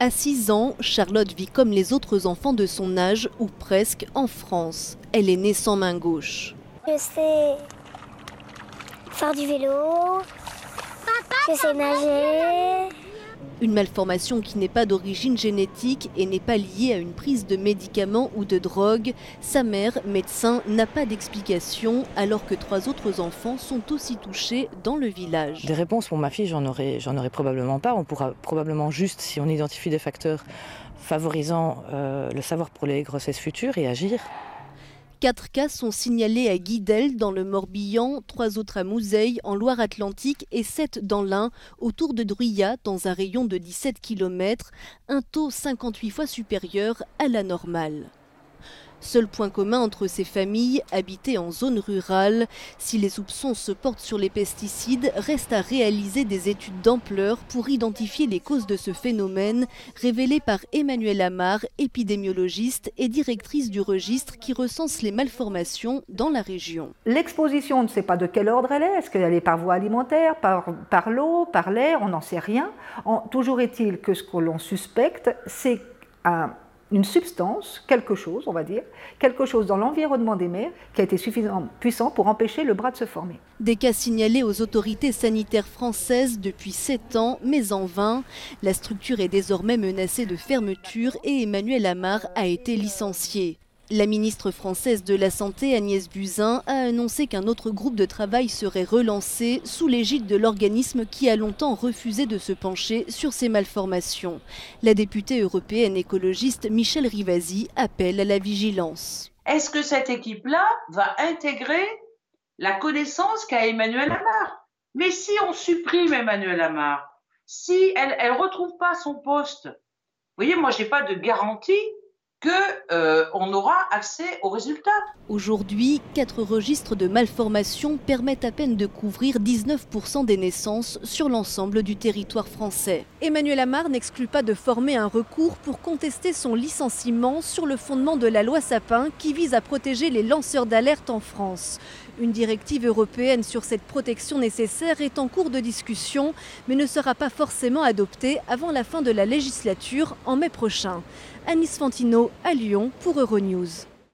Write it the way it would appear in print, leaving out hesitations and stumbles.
À 6 ans, Charlotte vit comme les autres enfants de son âge, ou presque, en France. Elle est née sans main gauche. Je sais faire du vélo, je sais nager. Une malformation qui n'est pas d'origine génétique et n'est pas liée à une prise de médicaments ou de drogue. Sa mère, médecin, n'a pas d'explication, alors que 3 autres enfants sont aussi touchés dans le village. Des réponses pour ma fille, j'en aurais probablement pas. On pourra probablement juste, si on identifie des facteurs favorisant le savoir pour les grossesses futures, et agir. 4 cas sont signalés à Guidel dans le Morbihan, 3 autres à Mouzeil en Loire-Atlantique et 7 dans l'Ain, autour de Druyat, dans un rayon de 17 km, un taux 58 fois supérieur à la normale. Seul point commun entre ces familles, habitées en zone rurale, si les soupçons se portent sur les pesticides, reste à réaliser des études d'ampleur pour identifier les causes de ce phénomène, révélées par Emmanuelle Amar, épidémiologiste et directrice du registre qui recense les malformations dans la région. L'exposition, on ne sait pas de quel ordre elle est. Est-ce qu'elle est par voie alimentaire, par l'eau, par l'air? On n'en sait rien. Toujours est-il que ce que l'on suspecte, c'est une substance, quelque chose, on va dire, quelque chose dans l'environnement des mers qui a été suffisamment puissant pour empêcher le bras de se former. Des cas signalés aux autorités sanitaires françaises depuis 7 ans, mais en vain. La structure est désormais menacée de fermeture et Emmanuelle Amar a été licenciée. La ministre française de la Santé, Agnès Buzyn, a annoncé qu'un autre groupe de travail serait relancé sous l'égide de l'organisme qui a longtemps refusé de se pencher sur ces malformations. La députée européenne écologiste Michèle Rivasi appelle à la vigilance. Est-ce que cette équipe-là va intégrer la connaissance qu'a Emmanuelle Amar? Mais si on supprime Emmanuelle Amar, si elle ne retrouve pas son poste, vous voyez, moi, je n'ai pas de garantie qu'on aura accès aux résultats. Aujourd'hui, 4 registres de malformations permettent à peine de couvrir 19% des naissances sur l'ensemble du territoire français. Emmanuelle Amar n'exclut pas de former un recours pour contester son licenciement sur le fondement de la loi Sapin qui vise à protéger les lanceurs d'alerte en France. Une directive européenne sur cette protection nécessaire est en cours de discussion, mais ne sera pas forcément adoptée avant la fin de la législature en mai prochain. Anis Fantino à Lyon pour Euronews.